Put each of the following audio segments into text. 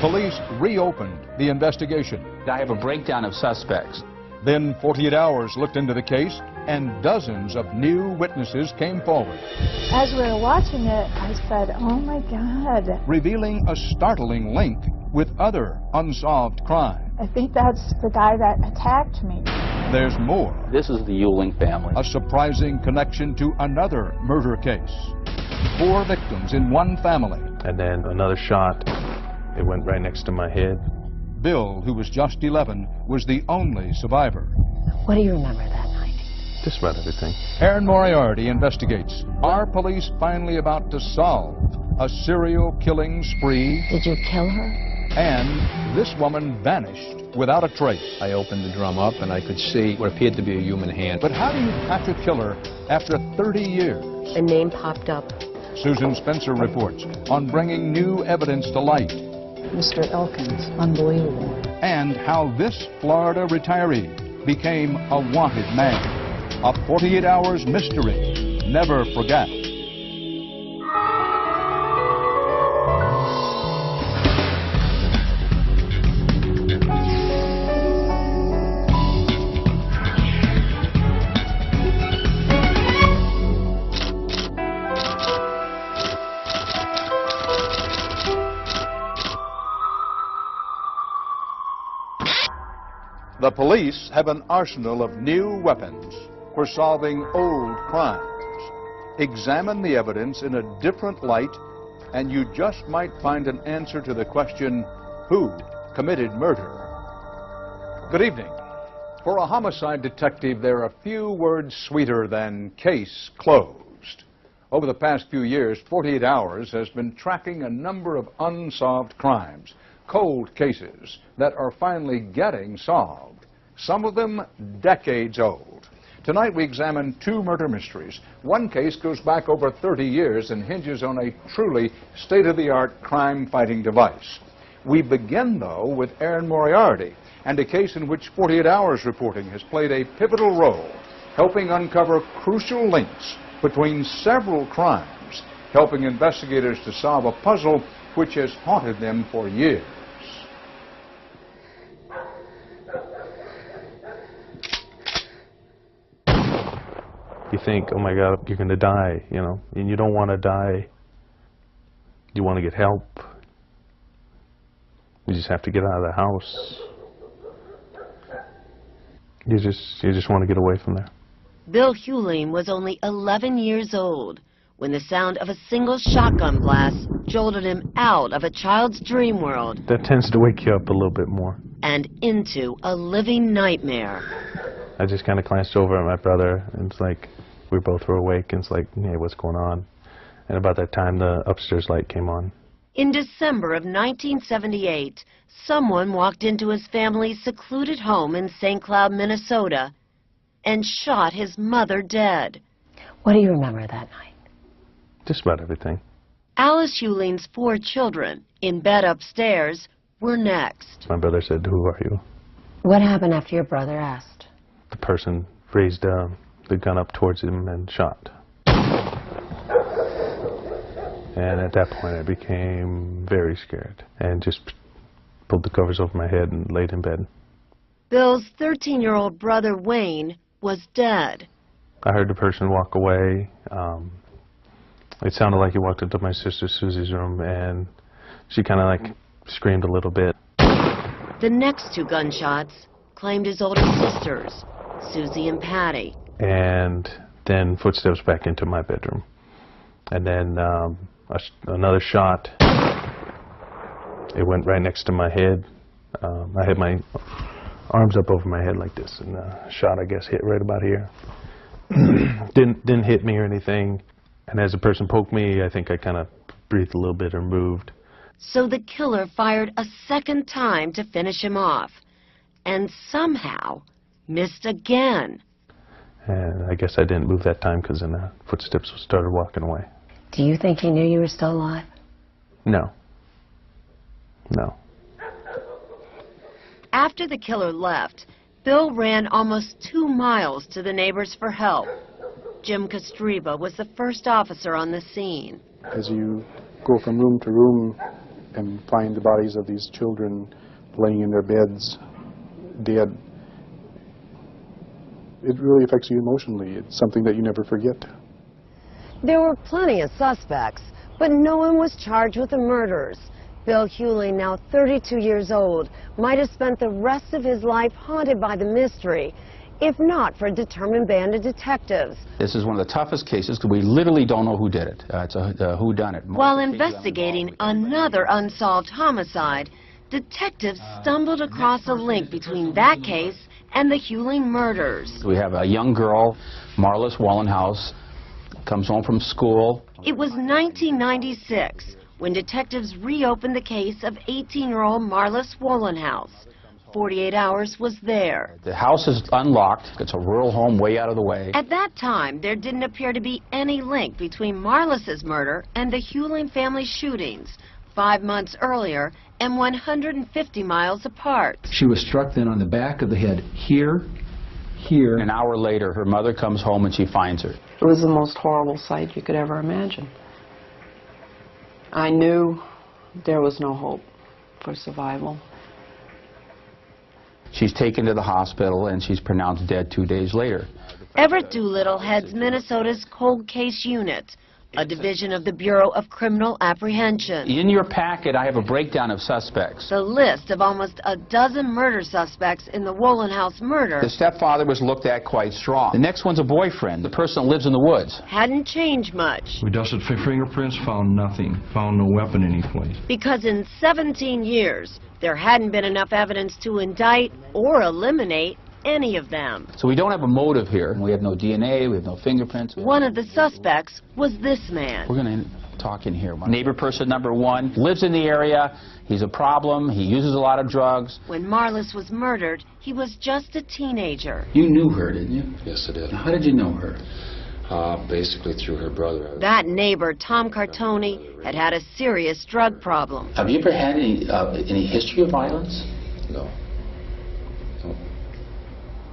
Police reopened the investigation. I have a breakdown of suspects. Then 48 Hours looked into the case, and dozens of new witnesses came forward, As we were watching it, I said, oh my God. revealing a startling link with other unsolved crimes. I think that's the guy that attacked me. There's more. This is the Euling family. A surprising connection to another murder case. 4 victims in one family. And then another shot. It went right next to my head. Bill, who was just 11, was the only survivor. What do you remember that night? Just about everything. Aaron Moriarty investigates. Are police finally about to solve a serial killing spree? Did you kill her? And this woman vanished without a trace. I opened the drum up and I could see what appeared to be a human hand. But how do you catch a killer after 30 years? A name popped up. Susan Spencer reports on bringing new evidence to light. Mr. Elkins, unbelievable. And how this Florida retiree became a wanted man. A 48 Hours mystery. Never forget. The police have an arsenal of new weapons for solving old crimes. Examine the evidence in a different light, and you just might find an answer to the question, who committed murder? Good evening. For a homicide detective, there are few words sweeter than case closed. Over the past few years, 48 Hours has been tracking a number of unsolved crimes, cold cases that are finally getting solved. Some of them decades old. Tonight we examine 2 murder mysteries. One case goes back over 30 years and hinges on a truly state-of-the-art crime-fighting device. We begin, though, with Aaron Moriarty and a case in which 48 Hours reporting has played a pivotal role, helping uncover crucial links between several crimes, helping investigators to solve a puzzle which has haunted them for years. You think, oh my God, you're going to die, you know, and you don't want to die. You want to get help. You just have to get out of the house. You just want to get away from there. Bill Euling was only 11 years old when the sound of a single shotgun blast jolted him out of a child's dream world. That tends to wake you up a little bit more. And into a living nightmare. I just kind of glanced over at my brother, and it's like we both were awake, and it's like, hey, what's going on? And about that time, the upstairs light came on. In December of 1978, someone walked into his family's secluded home in St. Cloud, Minnesota, and shot his mother dead. What do you remember that night? Just about everything. Alice Euling's 4 children, in bed upstairs, were next. My brother said, who are you? What happened after your brother asked? The person raised the gun up towards him and shot. And at that point, I became very scared and just pulled the covers over my head and laid in bed. Bill's 13-year-old brother, Wayne, was dead. I heard the person walk away. It sounded like he walked into my sister Susie's room, and she kind of like screamed a little bit. The next 2 gunshots claimed his older sisters, Susie and Patty. And then footsteps back into my bedroom. And then another shot. It went right next to my head. I had my arms up over my head like this, and the shot, I guess, hit right about here. Didn't hit me or anything. And as the person poked me, I think I kind of breathed a little bit or moved. So the killer fired a second time to finish him off, and somehow missed again. And I guess I didn't move that time because then the footsteps started walking away. Do you think he knew you were still alive? No. No. After the killer left, Bill ran almost 2 miles to the neighbors for help. Jim Kostreva was the first officer on the scene. As you go from room to room, and find the bodies of these children laying in their beds, dead, it really affects you emotionally. It's something that you never forget. There were plenty of suspects, but no one was charged with the murders. Bill Hewling, now 32 years old, might have spent the rest of his life haunted by the mystery, if not for a determined band of detectives. This is one of the toughest cases because we literally don't know who did it. It's a whodunit. While investigating another unsolved homicide, detectives stumbled across a link between that case and the Hewling murders. We have a young girl, Marlis Wallenhouse, comes home from school. It was 1996 when detectives reopened the case of 18-year-old Marlis Wallenhouse. 48 Hours was there. The house is unlocked. It's a rural home way out of the way. At that time, there didn't appear to be any link between Marlis's murder and the Hewling family shootings 5 months earlier and 150 miles apart. She was struck then on the back of the head, here. An hour later, her mother comes home and she finds her. It was the most horrible sight you could ever imagine. I knew there was no hope for survival. She's taken to the hospital and she's pronounced dead 2 days later. Everett Doolittle heads Minnesota's Cold Case Unit, a division of the Bureau of Criminal Apprehension. In your packet, I have a breakdown of suspects. The list of almost a dozen murder suspects in the Wallenhouse murder The stepfather was looked at quite strong. The next one's a boyfriend, the person that lives in the woods. hadn't changed much, We dusted fingerprints, found nothing, found no weapon anyplace. because in 17 years, there hadn't been enough evidence to indict or eliminate any of them. So we don't have a motive here. We have no DNA, we have no fingerprints. One of the suspects was this man. We're going to talk in here. Neighbor person number one lives in the area. He's a problem. He uses a lot of drugs. When Marlis was murdered, he was just a teenager. You knew her, didn't you? Yes, I did. How did you know her? Basically through her brother. That neighbor, Tom Cartoni, had had a serious drug problem. Have you ever had any history of violence? No.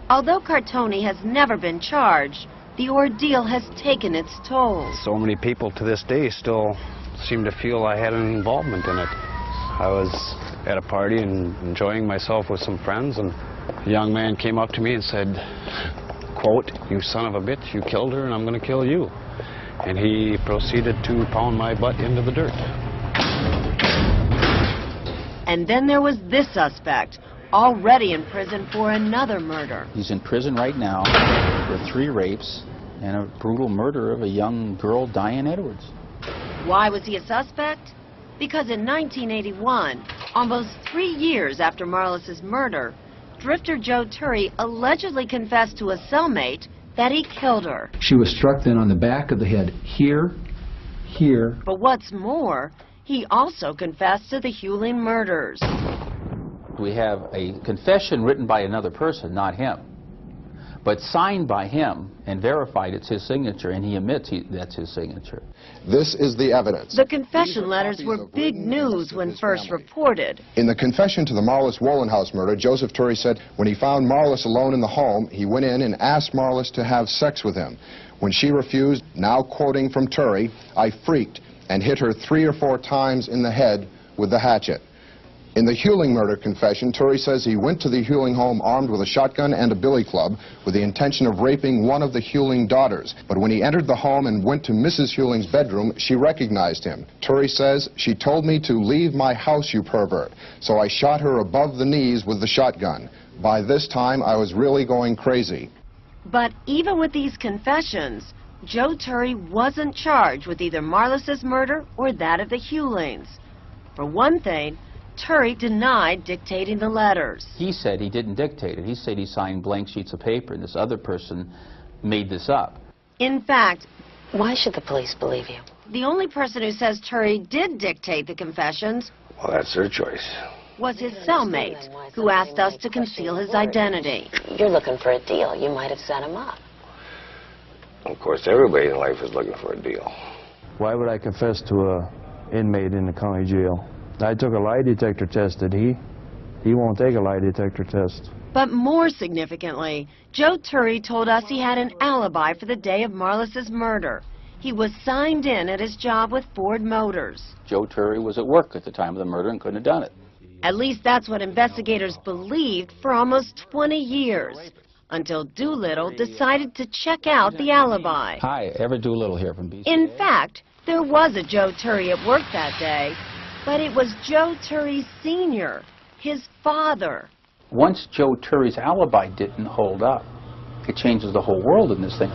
Although Cartoni has never been charged, the ordeal has taken its toll. So many people to this day still seem to feel I had an involvement in it. I was at a party and enjoying myself with some friends, and a young man came up to me and said, quote, "You son of a bitch, you killed her and I'm going to kill you." And he proceeded to pound my butt into the dirt. And then there was this suspect, already in prison for another murder. He's in prison right now for 3 rapes and a brutal murder of a young girl, Diane Edwards. Why was he a suspect? Because in 1981, almost 3 years after Marlis's murder, drifter Joe Turry allegedly confessed to a cellmate that he killed her. She was struck then on the back of the head, here. But what's more, he also confessed to the Hewling murders. We have a confession written by another person, not him, but signed by him and verified it's his signature, and he admits that's his signature. This is the evidence. The confession letters were big news when first reported. In the confession to the Marlis Wallenhouse murder, Joseph Turry said when he found Marlis alone in the home, he went in and asked Marlis to have sex with him. When she refused, now quoting from Turry, "I freaked and hit her 3 or 4 times in the head with the hatchet." In the Hewling murder confession, Turry says he went to the Hewling home armed with a shotgun and a billy club with the intention of raping one of the Hewling daughters. But when he entered the home and went to Mrs. Hewling's bedroom, she recognized him. Turry says, "She told me to leave my house, you pervert. So I shot her above the knees with the shotgun. By this time, I was really going crazy." But even with these confessions, Joe Turry wasn't charged with either Marlis's murder or that of the Hewlings. For one thing, Turry denied dictating the letters. He said he didn't dictate it. He said he signed blank sheets of paper, and this other person made this up. In fact, why should the police believe you? The only person who says Turry did dictate the confessions Well, that's their choice. was his cellmate, who asked us to conceal his identity. You're looking for a deal. You might have set him up. Of course, everybody in life is looking for a deal. Why would I confess to a inmate in the county jail? I took a lie detector test, did he? He won't take a lie detector test. But more significantly, Joe Turry told us he had an alibi for the day of Marlis's murder. He was signed in at his job with Ford Motors. Joe Turry was at work at the time of the murder and couldn't have done it. At least that's what investigators believed for almost 20 years, until Doolittle decided to check out the alibi. Hi, Everett Doolittle here from BCA. In fact, there was a Joe Turry at work that day, but it was Joe Turry Sr., his father. Once Joe Turry's alibi didn't hold up, it changes the whole world in this thing.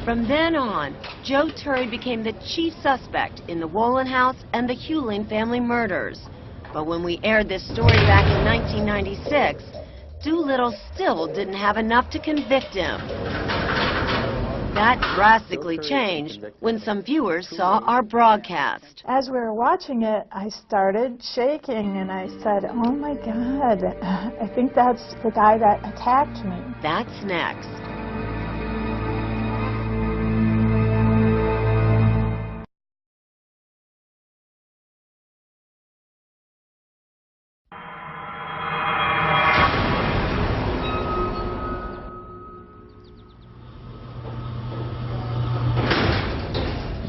From then on, Joe Turry became the chief suspect in the Wolin House and the Hewling family murders. But when we aired this story back in 1996, Doolittle still didn't have enough to convict him. That drastically changed when some viewers saw our broadcast. As we were watching it, I started shaking and I said, oh my God, I think that's the guy that attacked me. That's next.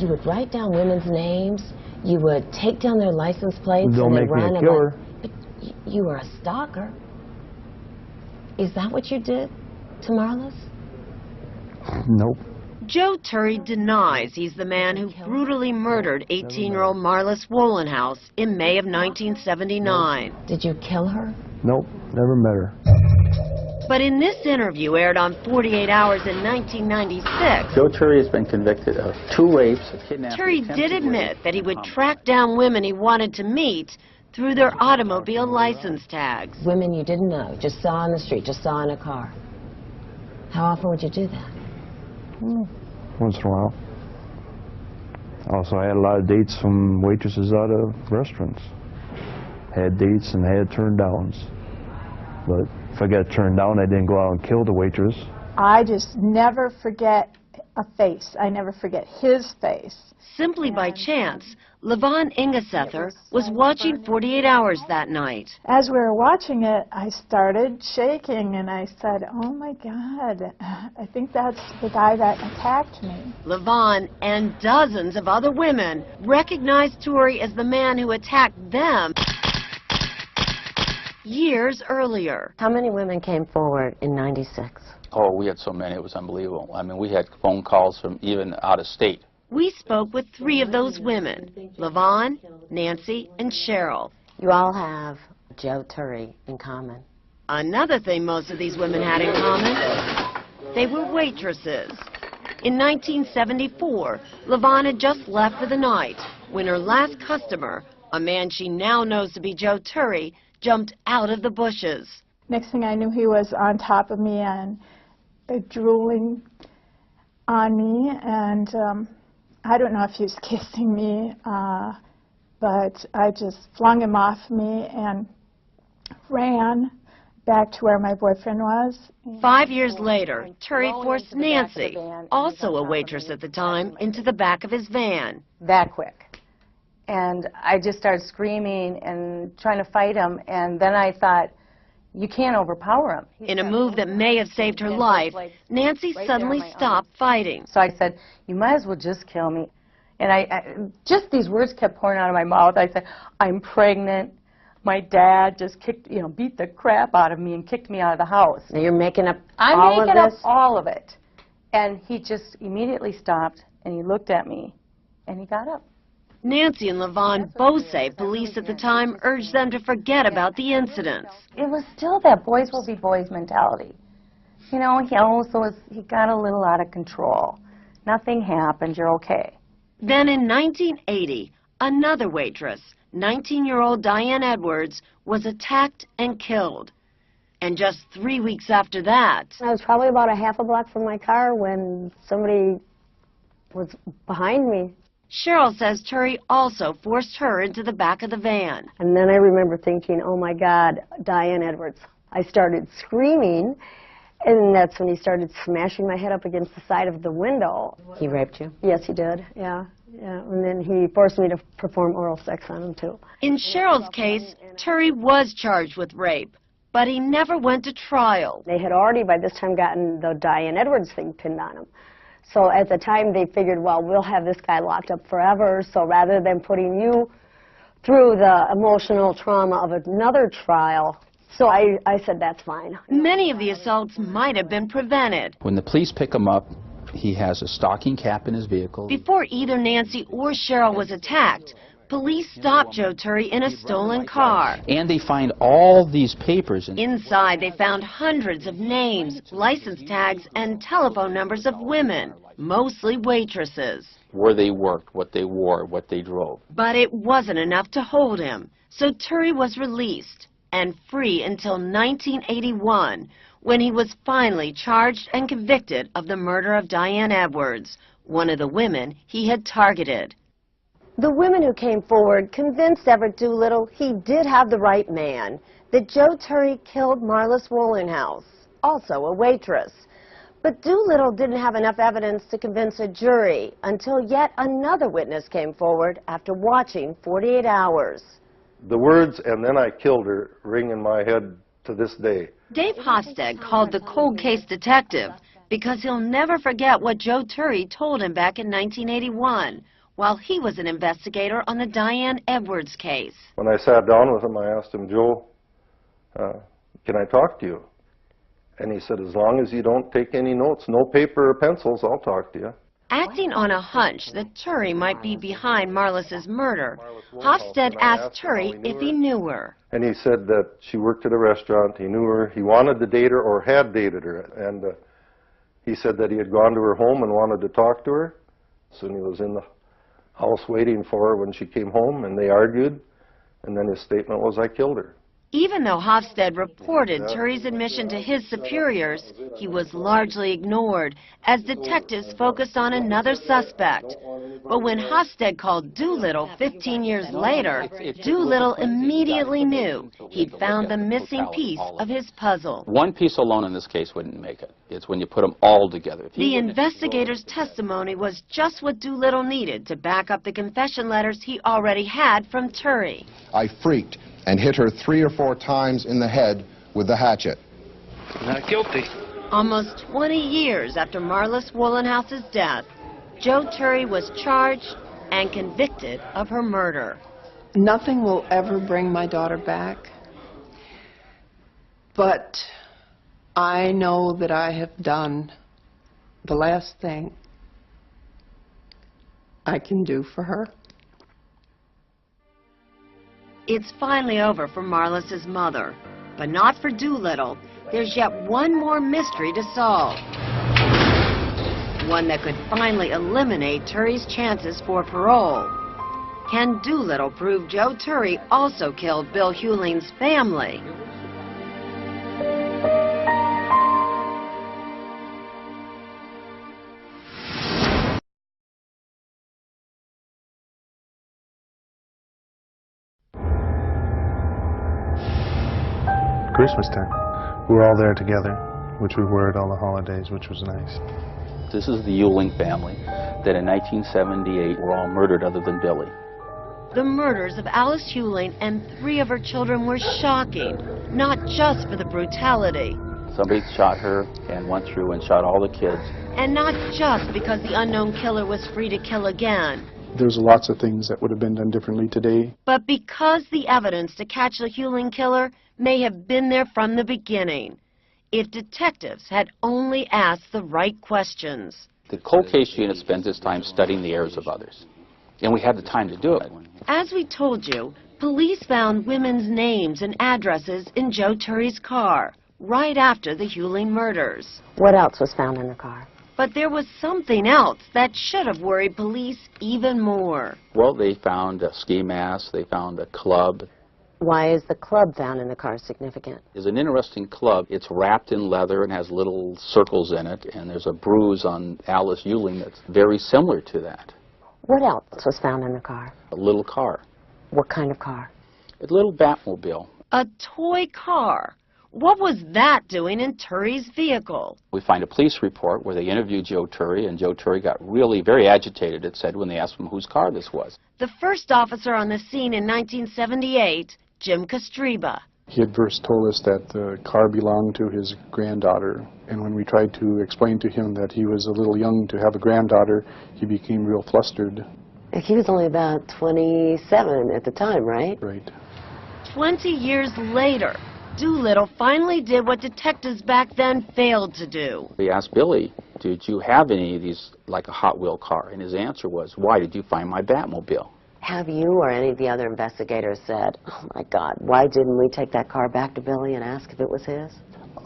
You would write down women's names, you would take down their license plates, Don't and then make me run a killer. But you were a stalker. Is that what you did to Marlis? Nope. Joe Turry denies he's the man who brutally murdered 18-year-old Marlis Wolenhouse in May of 1979. Did you kill her? Nope. Never met her. But in this interview aired on 48 Hours in 1996, Joe Turry has been convicted of 2 rapes, a kidnapping. Turry did admit that he would track down women he wanted to meet through their automobile license tags. Women you didn't know, just saw on the street, just saw in a car. How often would you do that? Once in a while. Also, I had a lot of dates from waitresses out of restaurants. Had dates and had turn downs. But if I got turned down, I didn't go out and kill the waitress. I just never forget a face. I never forget his face. Simply by chance, Levon Ingesether was watching 48 Hours that night. As we were watching it, I started shaking and I said, oh my God, I think that's the guy that attacked me. Levon and dozens of other women recognized Turry as the man who attacked them years earlier. How many women came forward in '96? Oh, we had so many, it was unbelievable. I mean, we had phone calls from even out of state. We spoke with 3 of those women, Levon, Nancy, and Cheryl. You all have Joe Turry in common. Another thing most of these women had in common, they were waitresses. In 1974, Levon had just left for the night when her last customer, a man she now knows to be Joe Turry, jumped out of the bushes. Next thing I knew, he was on top of me and drooling on me, and I don't know if he was kissing me, but I just flung him off me and ran back to where my boyfriend was. 5 years later, Turry forced Nancy, also a waitress at the time, into the back of his van. That quick. And I just started screaming and trying to fight him, and then I thought, you can't overpower him. In a move that may have saved her life, Nancy suddenly stopped fighting. So I said, you might as well just kill me. And I just these words kept pouring out of my mouth. I said, I'm pregnant. My dad just beat the crap out of me and kicked me out of the house. Now you're making up I'm all making of up this? all of it. And he just immediately stopped, and he looked at me, and he got up. Nancy and Levon both say police at the time urged them to forget about the incidents. It was still that boys will be boys mentality. You know, he got a little out of control. Nothing happened, you're okay. Then in 1980, another waitress, 19-year-old Diane Edwards, was attacked and killed. And just 3 weeks after that, I was probably about a half a block from my car when somebody was behind me. Cheryl says Turry also forced her into the back of the van. And then I remember thinking, oh my God, Diane Edwards. I started screaming, and that's when he started smashing my head up against the side of the window. He raped you? Yes, he did, yeah. And then he forced me to perform oral sex on him, too. In Cheryl's case, Turry was charged with rape, but he never went to trial. They had already, by this time, gotten the Diane Edwards thing pinned on him. So at the time, they figured, well, we'll have this guy locked up forever, so rather than putting you through the emotional trauma of another trial, so I said, that's fine. Many of the assaults might have been prevented. When the police pick him up, he has a stocking cap in his vehicle. Before either Nancy or Cheryl was attacked, police stopped Joe Turry in a stolen car. And they find all these papers. Inside, they found hundreds of names, license tags, and telephone numbers of women, mostly waitresses. Where they worked, what they wore, what they drove. But it wasn't enough to hold him, so Turry was released and free until 1981, when he was finally charged and convicted of the murder of Diane Edwards, one of the women he had targeted. The women who came forward convinced Everett Doolittle he did have the right man, that Joe Turry killed Marlis Wollinghouse, also a waitress. But Doolittle didn't have enough evidence to convince a jury until yet another witness came forward after watching 48 hours. The words, "and then I killed her," ring in my head to this day. Dave Hofstad called the cold case detective because he'll never forget what Joe Turry told him back in 1981 while he was an investigator on the Diane Edwards case. When I sat down with him, I asked him, "Joe, can I talk to you?" And he said, "As long as you don't take any notes, no paper or pencils, I'll talk to you." Acting on a hunch that Turry might be behind Marlis's murder, Hofstad asked Turry if he knew her. And he said that she worked at a restaurant, he knew her, he wanted to date her or had dated her. And he said that he had gone to her home and wanted to talk to her. Soon he was in the house waiting for her when she came home, and they argued. And then his statement was, "I killed her." Even though Hofstad reported Turry's admission to his superiors, he was largely ignored as detectives focused on another suspect. But when Hofstad called Doolittle 15 years later, Doolittle immediately knew he'd found the missing piece of his puzzle. One piece alone in this case wouldn't make it. It's when you put them all together. The investigator's testimony was just what Doolittle needed to back up the confession letters he already had from Turry. I freaked and hit her 3 or 4 times in the head with the hatchet. Not guilty. Almost 20 years after Marlis Wollinghaus's death, Joe Turry was charged and convicted of her murder. Nothing will ever bring my daughter back, but I know that I have done the last thing I can do for her. It's finally over for Marlis's mother, but not for Doolittle. There's yet one more mystery to solve. One that could finally eliminate Turry's chances for parole. Can Doolittle prove Joe Turry also killed Bill Hewling's family? Christmas time. We were all there together, which we were at all the holidays, which was nice. This is the Hewling family that in 1978 were all murdered other than Billy. The murders of Alice Hewling and 3 of her children were shocking, not just for the brutality. Somebody shot her and went through and shot all the kids. And not just because the unknown killer was free to kill again. There's lots of things that would have been done differently today. But because the evidence to catch the Hewling killer may have been there from the beginning, if detectives had only asked the right questions. The cold case unit spends its time studying the errors of others, and we had the time to do it. As we told you, police found women's names and addresses in Joe Turry's car right after the Hewling murders. What else was found in the car? But there was something else that should have worried police even more. Well, they found a ski mask, they found a club. Why is the club found in the car significant? It's an interesting club. It's wrapped in leather and has little circles in it, and there's a bruise on Alice Hewling that's very similar to that. What else was found in the car? A little car. What kind of car? A little Batmobile. A toy car. What was that doing in Turry's vehicle? We find a police report where they interviewed Joe Turry, and Joe Turry got really very agitated, it said, when they asked him whose car this was. The first officer on the scene in 1978, Jim Kostreba. He had first told us that the car belonged to his granddaughter, and when we tried to explain to him that he was a little young to have a granddaughter, he became real flustered. He was only about 27 at the time, right? Right. 20 years later, Doolittle finally did what detectives back then failed to do. We asked Billy, did you have any of these, like a Hot Wheel car? And his answer was, why did you find my Batmobile? Have you or any of the other investigators said, oh my God, why didn't we take that car back to Billy and ask if it was his?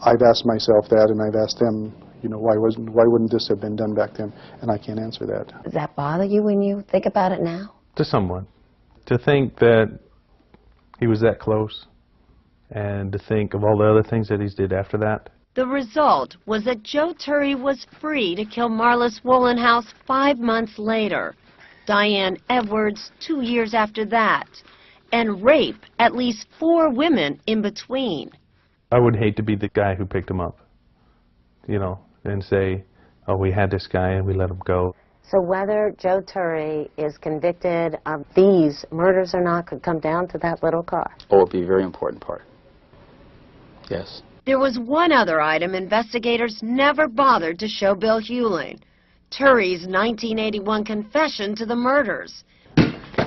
I've asked myself that, and I've asked them, you know, why wouldn't this have been done back then? And I can't answer that. Does that bother you when you think about it now? To someone. To think that he was that close, and to think of all the other things that he's did after that. The result was that Joe Turry was free to kill Marlis Wohlenhaus 5 months later, Diane Edwards 2 years after that, and rape at least 4 women in between. I would hate to be the guy who picked him up, you know, and say, oh, we had this guy and we let him go. So whether Joe Turry is convicted of these murders or not could come down to that little car. Oh, it would be a very important part. Yes. There was one other item investigators never bothered to show Bill Hewling, Turry's 1981 confession to the murders.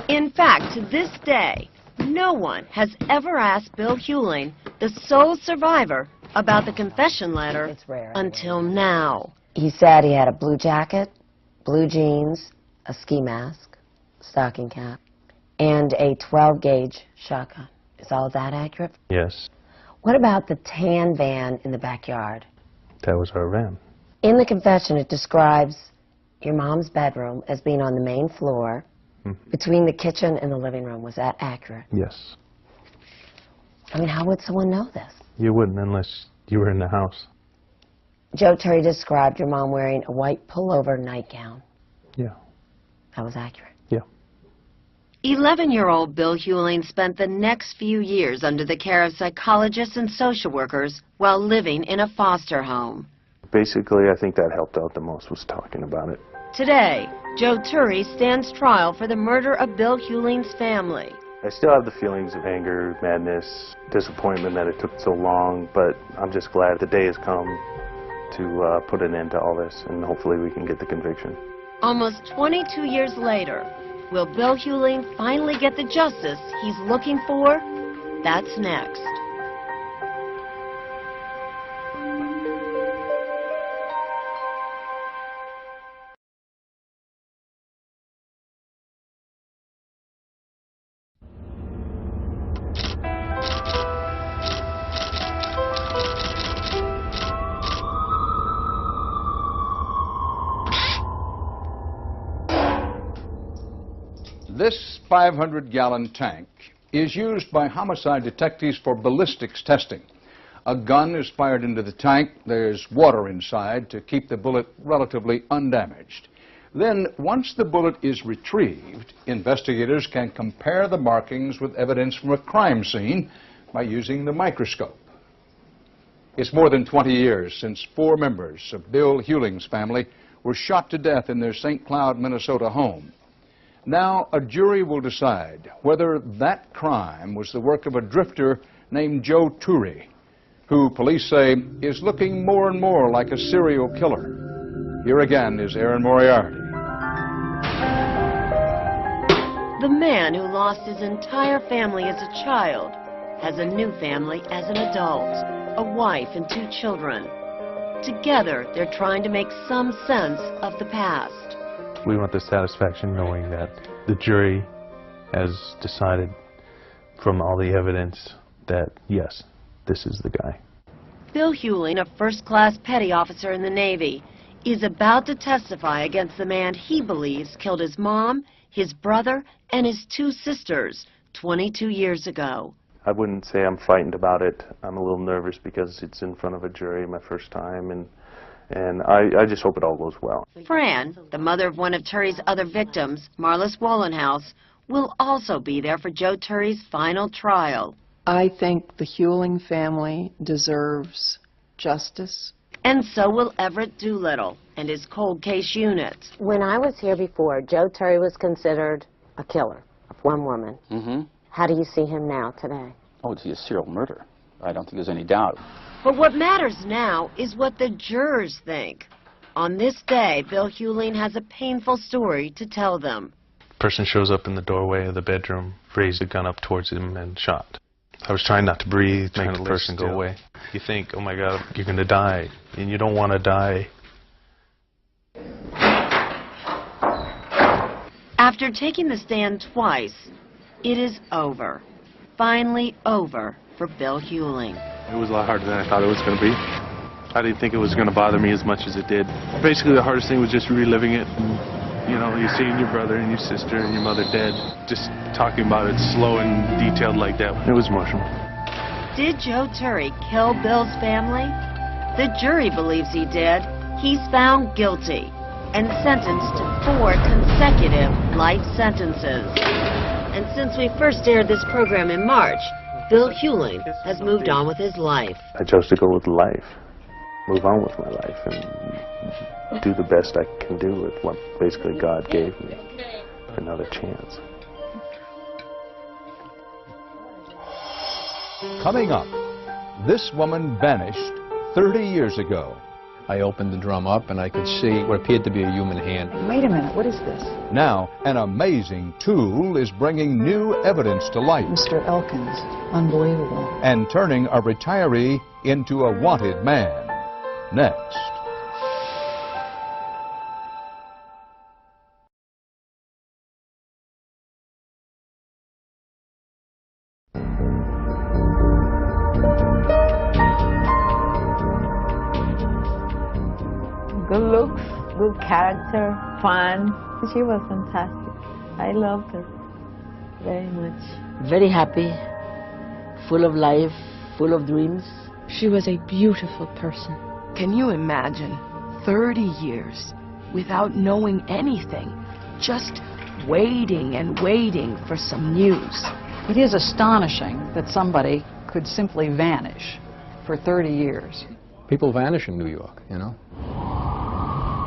In fact, to this day, no one has ever asked Bill Hewling, the sole survivor, about the confession letter until now. He said he had a blue jacket, blue jeans, a ski mask, stocking cap, and a 12-gauge shotgun. Is all that accurate? Yes. What about the tan van in the backyard? That was our van. In the confession, it describes your mom's bedroom as being on the main floor between the kitchen and the living room. Was that accurate? Yes. I mean, how would someone know this? You wouldn't unless you were in the house. Joe Turry described your mom wearing a white pullover nightgown. Yeah. That was accurate. Yeah. 11-year-old Bill Hewling spent the next few years under the care of psychologists and social workers while living in a foster home. Basically, I think that helped out the most, was talking about it. Today, Joe Turry stands trial for the murder of Bill Hewling's family. I still have the feelings of anger, madness, disappointment that it took so long, but I'm just glad the day has come to put an end to all this, and hopefully we can get the conviction. Almost 22 years later, will Bill Hewling finally get the justice he's looking for? That's next. This 500-gallon tank is used by homicide detectives for ballistics testing. A gun is fired into the tank. There's water inside to keep the bullet relatively undamaged. Then, once the bullet is retrieved, investigators can compare the markings with evidence from a crime scene by using the microscope. It's more than 20 years since 4 members of Bill Hewling's family were shot to death in their St. Cloud, Minnesota home. Now, a jury will decide whether that crime was the work of a drifter named Joe Turry, who police say is looking more and more like a serial killer. Here again is Aaron Moriarty. The man who lost his entire family as a child has a new family as an adult, a wife and 2 children. Together, they're trying to make some sense of the past. We want the satisfaction knowing that the jury has decided from all the evidence that, yes, this is the guy. Bill Hewling, a first-class petty officer in the Navy, is about to testify against the man he believes killed his mom, his brother, and his 2 sisters 22 years ago. I wouldn't say I'm frightened about it. I'm a little nervous because it's in front of a jury my first time, and I just hope it all goes well. Fran, the mother of one of Turry's other victims, Marlis Wohlenhaus, will also be there for Joe Turry's final trial. I think the Hewling family deserves justice. And so will Everett Doolittle and his cold case unit. When I was here before, Joe Turry was considered a killer of one woman. How do you see him now, today? Oh, it's a serial murder. I don't think there's any doubt. But what matters now is what the jurors think. On this day, Bill Hewling has a painful story to tell them. Person shows up in the doorway of the bedroom, raised a gun up towards him and shot. I was trying not to breathe, make the person go away. You think, oh my God, you're going to die, and you don't want to die. After taking the stand twice, it is over. Finally over for Bill Hewling. It was a lot harder than I thought it was going to be. I didn't think it was going to bother me as much as it did. Basically, the hardest thing was just reliving it. And, you know, you're seeing your brother and your sister and your mother dead. Just talking about it slow and detailed like that. It was emotional. Did Joe Turry kill Bill's family? The jury believes he did. He's found guilty and sentenced to 4 consecutive life sentences. And since we first aired this program in March, Bill Hewling has moved on with his life. I chose to go with life, move on with my life, and do the best I can do with what basically God gave me, another chance. Coming up, this woman vanished 30 years ago. I opened the drum up and I could see what appeared to be a human hand. Wait a minute, what is this? Now, an amazing tool is bringing new evidence to light. Mr. Elkins, unbelievable. And turning a retiree into a wanted man. Next. Good looks, good character, fun. She was fantastic. I loved her very much. Very happy, full of life, full of dreams. She was a beautiful person. Can you imagine 30 years without knowing anything, just waiting and waiting for some news? It is astonishing that somebody could simply vanish for 30 years. People vanish in New York, you know.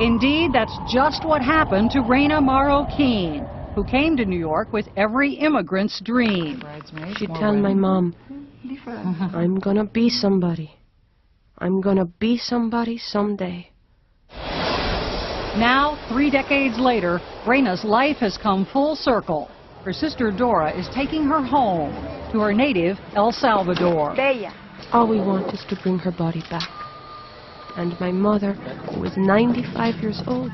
Indeed, that's just what happened to Raina Morrow Keene, who came to New York with every immigrant's dream. She'd tell my mom, I'm gonna be somebody. I'm gonna be somebody someday. Now, 3 decades later, Raina's life has come full circle. Her sister Dora is taking her home to her native El Salvador. All we want is to bring her body back. And my mother, who is 95 years old,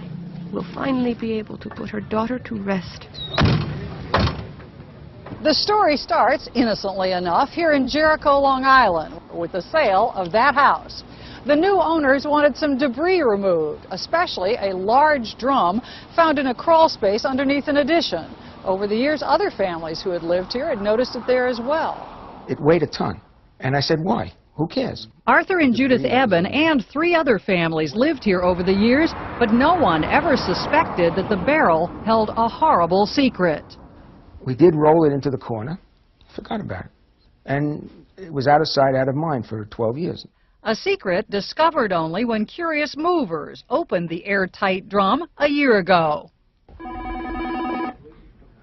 will finally be able to put her daughter to rest. The story starts, innocently enough, here in Jericho, Long Island, with the sale of that house. The new owners wanted some debris removed, especially a large drum found in a crawl space underneath an addition. Over the years, other families who had lived here had noticed it there as well. It weighed a ton. And I said, why? Who cares? Arthur and Judith Eben and 3 other families lived here over the years, but no one ever suspected that the barrel held a horrible secret. We did roll it into the corner, forgot about it. And it was out of sight, out of mind for 12 years. A secret discovered only when curious movers opened the airtight drum a year ago.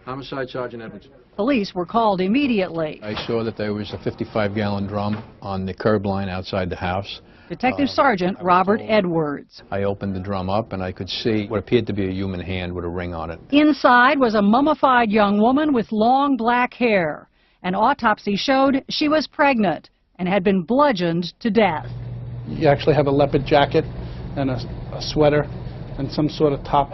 Homicide Sergeant Edwards. Police were called immediately. I saw that there was a 55-gallon drum on the curb line outside the house. Detective Sergeant Robert Edwards. I opened the drum up and I could see what appeared to be a human hand with a ring on it. Inside was a mummified young woman with long black hair. An autopsy showed she was pregnant and had been bludgeoned to death. You actually have a leopard jacket and a sweater and some sort of top.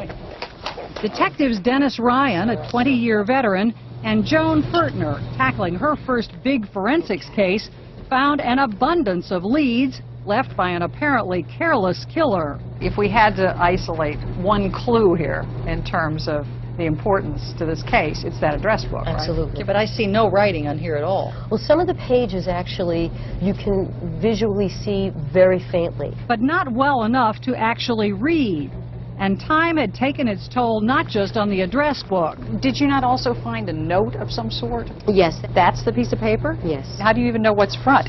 Detectives Dennis Ryan, a 20-year veteran, and Joan Furtner, tackling her first big forensics case, found an abundance of leads left by an apparently careless killer. If we had to isolate one clue here in terms of the importance to this case, it's that address book, Absolutely. right? Yeah, but I see no writing on here at all. Well, some of the pages actually you can visually see very faintly. But not well enough to actually read. And time had taken its toll not just on the address book. Did you not also find a note of some sort? Yes. That's the piece of paper? Yes. How do you even know what's front?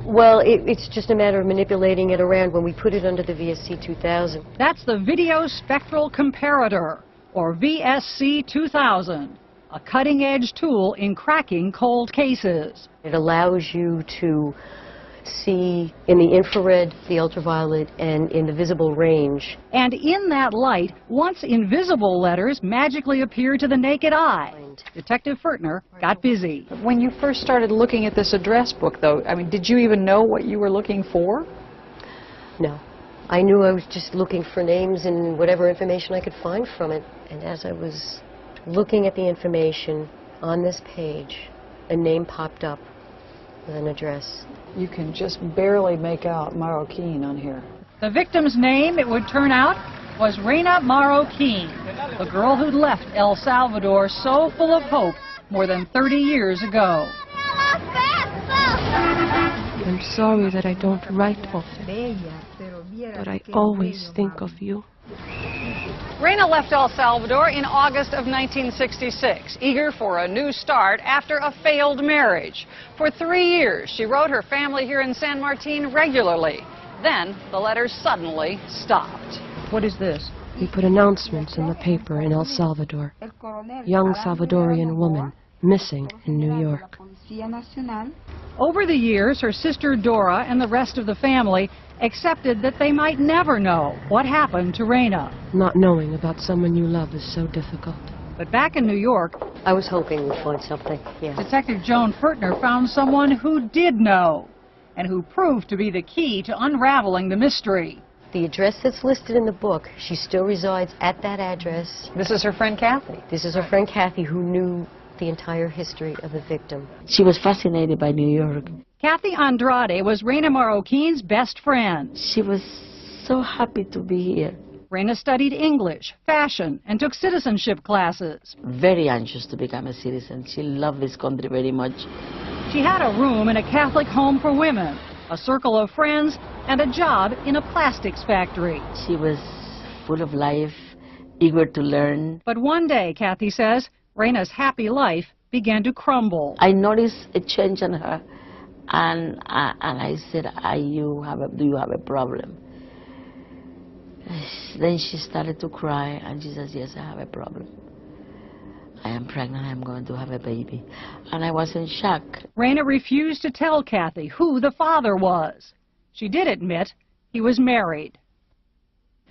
Well, it's just a matter of manipulating it around when we put it under the VSC 2000. That's the Video Spectral Comparator, or VSC 2000, a cutting-edge tool in cracking cold cases. It allows you to see in the infrared, the ultraviolet, and in the visible range. And in that light, once invisible letters magically appear to the naked eye. Detective Fertner got busy. When you first started looking at this address book, though, I mean, did you even know what you were looking for? No. I knew I was just looking for names and whatever information I could find from it. And as I was looking at the information on this page, a name popped up with an address. You can just barely make out Marroquin on here. The victim's name, it would turn out, was Reina Marroquin, the girl who'd left El Salvador so full of hope more than 30 years ago. I'm sorry that I don't write often, but I always think of you. Reina left El Salvador in August of 1966, eager for a new start after a failed marriage. For 3 years, she wrote her family here in San Martin regularly. Then, the letters suddenly stopped. What is this? We put announcements in the paper in El Salvador. Young Salvadorian woman missing in New York. Over the years, her sister Dora and the rest of the family accepted that they might never know what happened to Reina. Not knowing about someone you love is so difficult. But back in New York, I was hoping we'd find something, yeah. Detective Joan Fertner found someone who did know and who proved to be the key to unraveling the mystery. The address that's listed in the book, she still resides at that address. This is her friend Kathy. This is her friend Kathy, who knew the entire history of the victim. She was fascinated by New York. Kathy Andrade was Reina Marroquin's best friend. She was so happy to be here. Reina studied English, fashion, and took citizenship classes. Very anxious to become a citizen. She loved this country very much. She had a room in a Catholic home for women, a circle of friends, and a job in a plastics factory. She was full of life, eager to learn. But one day, Kathy says, Reina's happy life began to crumble. I noticed a change in her, and I said, do you have a problem? Then she started to cry, and she says, yes, I have a problem. I am pregnant, I'm going to have a baby. And I was in shock. Reina refused to tell Kathy who the father was. She did admit he was married.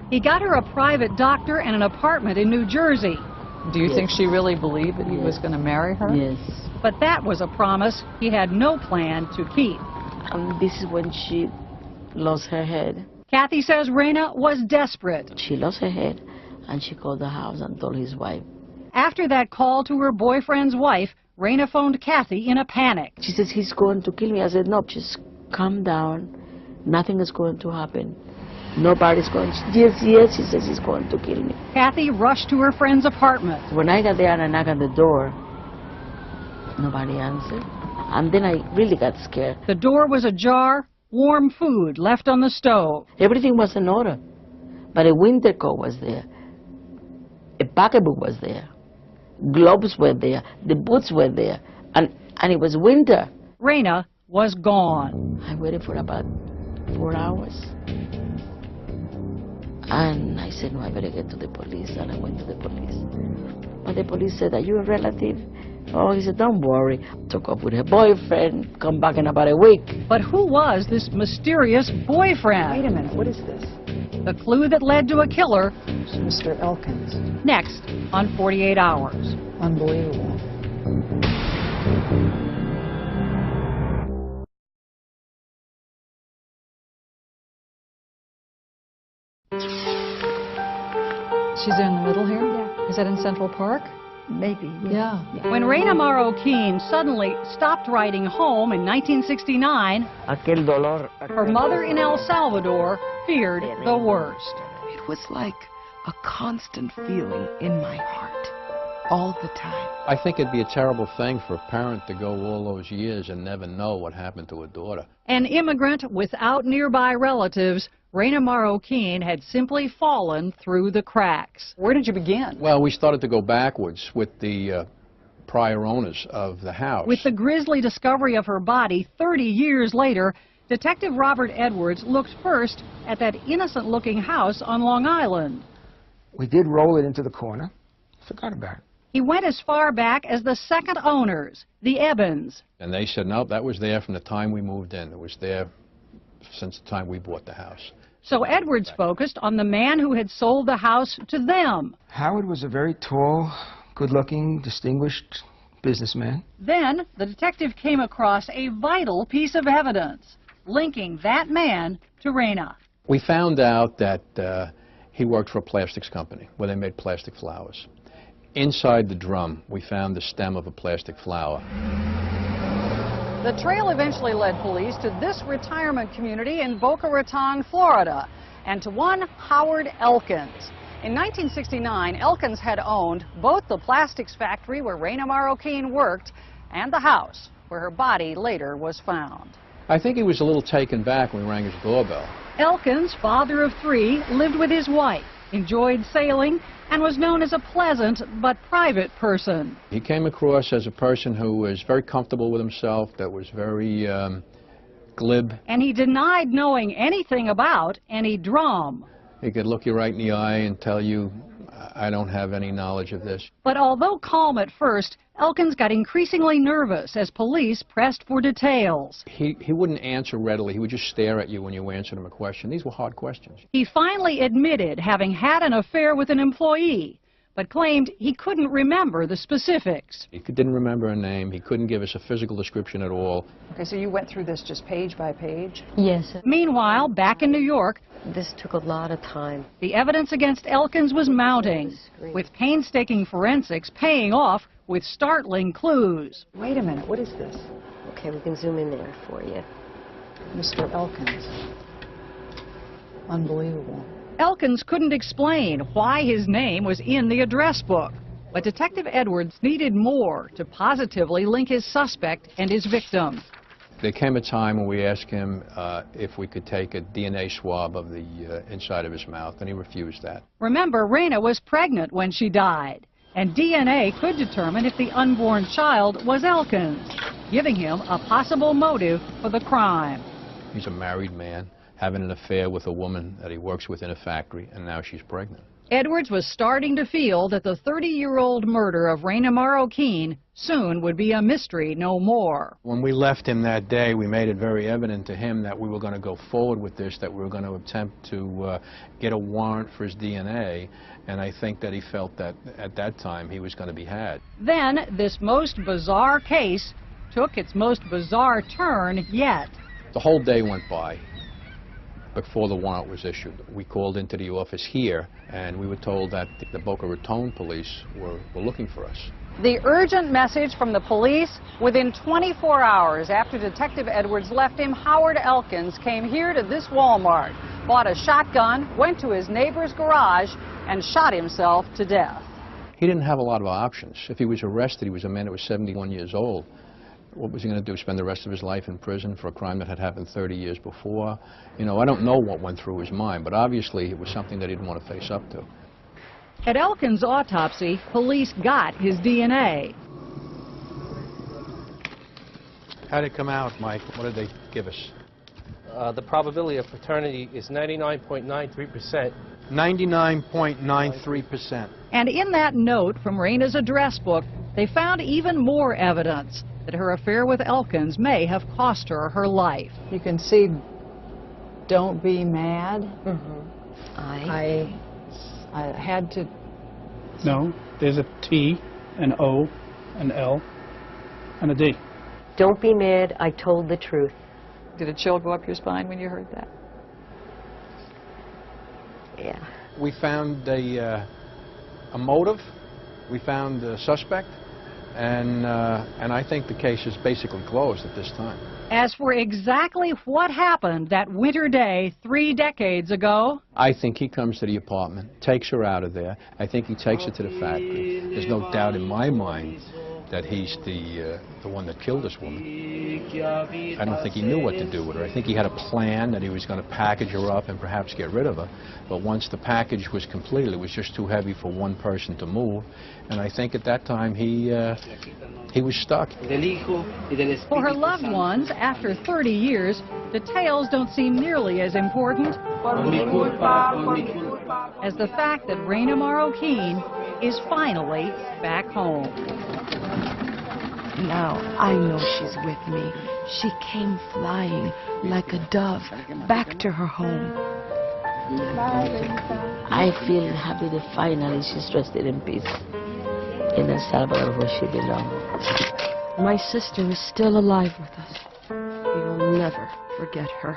He got her a private doctor and an apartment in New Jersey. Do you think she really believed that he was going to marry her? Yes. But that was a promise he had no plan to keep. And this is when she lost her head. Kathy says Reina was desperate. She lost her head, and she called the house and told his wife. After that call to her boyfriend's wife, Reina phoned Kathy in a panic. She says, he's going to kill me. I said, no, just calm down. Nothing is going to happen. Nobody's going to... Yes, she says he's going to kill me. Kathy rushed to her friend's apartment. When I got there and I knocked on the door, nobody answered. And then I really got scared. The door was ajar, warm food left on the stove. Everything was in order. But a winter coat was there. A pocketbook was there. Gloves were there. The boots were there. And it was winter. Reina was gone. I waited for about 4 hours. And I said, no, I better get to the police. And I went to the police. But the police said, are you a relative? Oh, he said, don't worry. Took off with her boyfriend, come back in about a week. But who was this mysterious boyfriend? Wait a minute, what is this? The clue that led to a killer. Mr. Elkins. Next on 48 Hours. Unbelievable. She's in the middle here? Yeah. Is that in Central Park? Maybe. Yeah. When Reina Marroquin suddenly stopped writing home in 1969, her mother in El Salvador feared the worst. It was like a constant feeling in my heart, all the time. I think it'd be a terrible thing for a parent to go all those years and never know what happened to a daughter. An immigrant without nearby relatives, Reina Marroquin had simply fallen through the cracks. Where did you begin? Well, we started to go backwards with the prior owners of the house. With the grisly discovery of her body 30 years later, Detective Robert Edwards looked first at that innocent-looking house on Long Island. We did roll it into the corner, forgot about it. He went as far back as the second owners, the Ebbins. And they said, no, that was there from the time we moved in. It was there since the time we bought the house. So Edwards focused on the man who had sold the house to them. Howard was a very tall, good-looking, distinguished businessman. Then the detective came across a vital piece of evidence, linking that man to Rena. We found out that he worked for a plastics company where they made plastic flowers. Inside the drum, we found the stem of a plastic flower. The trail eventually led police to this retirement community in Boca Raton, Florida, and to one Howard Elkins. In 1969, Elkins had owned both the plastics factory where Rena Marroquin worked and the house where her body later was found. I think he was a little taken back when we rang his doorbell. Elkins, father of 3, lived with his wife, enjoyed sailing, and was known as a pleasant but private person. He came across as a person who was very comfortable with himself, that was very glib. And he denied knowing anything about any drum. He could look you right in the eye and tell you, I don't have any knowledge of this. But although calm at first, Elkins got increasingly nervous as police pressed for details. He wouldn't answer readily. He would just stare at you when you answered him a question. These were hard questions. He finally admitted having had an affair with an employee, but claimed he couldn't remember the specifics. He didn't remember her name. He couldn't give us a physical description at all. Okay, so you went through this just page by page? Yes. Meanwhile, back in New York, this took a lot of time. The evidence against Elkins was mounting, with painstaking forensics paying off with startling clues. Wait a minute, what is this? Okay, we can zoom in there for you. Mr. Elkins. Unbelievable. Elkins couldn't explain why his name was in the address book, but Detective Edwards needed more to positively link his suspect and his victim. There came a time when we asked him if we could take a DNA swab of the inside of his mouth, and he refused that. Remember, Rena was pregnant when she died, and DNA could determine if the unborn child was Elkins, giving him a possible motive for the crime. He's a married man, having an affair with a woman that he works with in a factory, and now she's pregnant. Edwards was starting to feel that the 30-year-old murder of Rena Marroquin soon would be a mystery no more. When we left him that day, we made it very evident to him that we were going to go forward with this, that we were going to attempt to get a warrant for his DNA, and I think that he felt that at that time he was going to be had. Then this most bizarre case took its most bizarre turn yet. The whole day went by before the warrant was issued. We called into the office here, and we were told that the Boca Raton police were looking for us. The urgent message from the police: within 24 hours after Detective Edwards left him, Howard Elkins came here to this Walmart, bought a shotgun, went to his neighbor's garage, and shot himself to death. He didn't have a lot of options. If he was arrested, he was a man that was 71 years old. What was he going to do, spend the rest of his life in prison for a crime that had happened 30 years before? You know, I don't know what went through his mind, but obviously it was something that he didn't want to face up to. At Elkins' autopsy, police got his DNA. How did it come out, Mike? What did they give us? The probability of paternity is 99.93%. 99.93%. And in that note from Rena's address book, they found even more evidence that her affair with Elkins may have cost her her life. You can see, don't be mad. I had to... No, there's a T, an O, an L, and a D. Don't be mad, I told the truth. Did a chill go up your spine when you heard that? Yeah. We found a motive. We found a suspect. And I think the case is basically closed at this time. As for exactly what happened that winter day 3 decades ago, I think he comes to the apartment, takes her out of there. I think he takes her to the factory. There's no doubt in my mind that he's the one that killed this woman. I don't think he knew what to do with her. I think he had a plan that he was going to package her up and perhaps get rid of her. But once the package was completed, it was just too heavy for one person to move. And I think at that time he was stuck. For her loved ones, after 30 years, details don't seem nearly as important as the fact that Rena Marroquin is finally back home. Now I know she's with me. She came flying like a dove back to her home. I feel happy that finally she's rested in peace in El Salvador where she belongs. My sister is still alive with us. We will never forget her.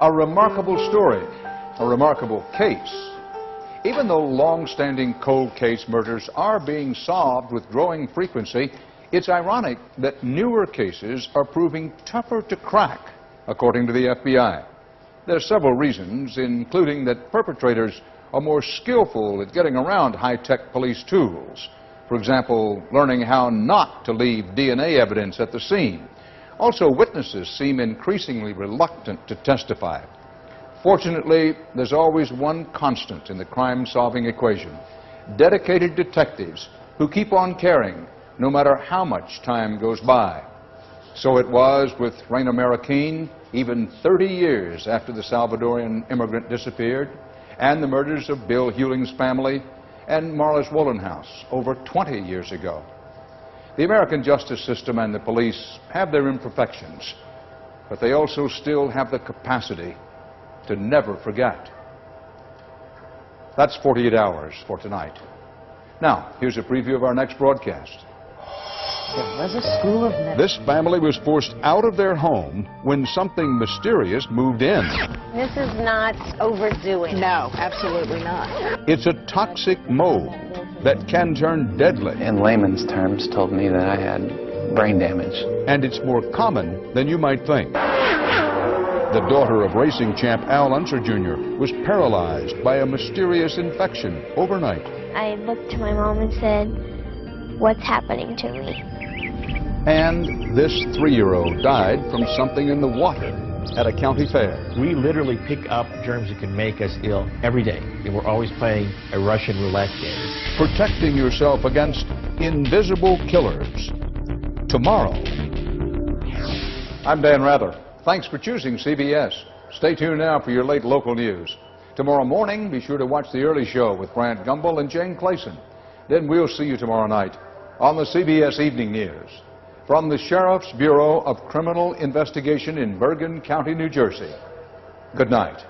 A remarkable story, a remarkable case. Even though long-standing cold case murders are being solved with growing frequency, it's ironic that newer cases are proving tougher to crack, according to the FBI. There are several reasons, including that perpetrators are more skillful at getting around high-tech police tools. For example, learning how not to leave DNA evidence at the scene. Also, witnesses seem increasingly reluctant to testify. Fortunately, there's always one constant in the crime-solving equation: dedicated detectives who keep on caring no matter how much time goes by. So it was with Raina Marroquin, even 30 years after the Salvadorian immigrant disappeared, and the murders of Bill Hewling's family and Marlis Wohlenhaus over 20 years ago. The American justice system and the police have their imperfections, but they also still have the capacity to never forget. That's 48 Hours for tonight. Now, here's a preview of our next broadcast. There was a school of medicine. This family was forced out of their home when something mysterious moved in. This is not overdoing. No, absolutely not. It's a toxic mold that can turn deadly. In layman's terms, told me that I had brain damage. And it's more common than you might think. The daughter of racing champ Al Unser Jr. was paralyzed by a mysterious infection overnight. I looked to my mom and said, "What's happening to me?" And this 3-year-old died from something in the water at a county fair. We literally pick up germs that can make us ill every day. And we're always playing a Russian roulette game. Protecting yourself against invisible killers. Tomorrow. I'm Dan Rather. Thanks for choosing CBS. Stay tuned now for your late local news. Tomorrow morning, be sure to watch The Early Show with Grant Gumbel and Jane Clayson. Then we'll see you tomorrow night on the CBS Evening News. From the Sheriff's Bureau of Criminal Investigation in Bergen County, New Jersey. Good night.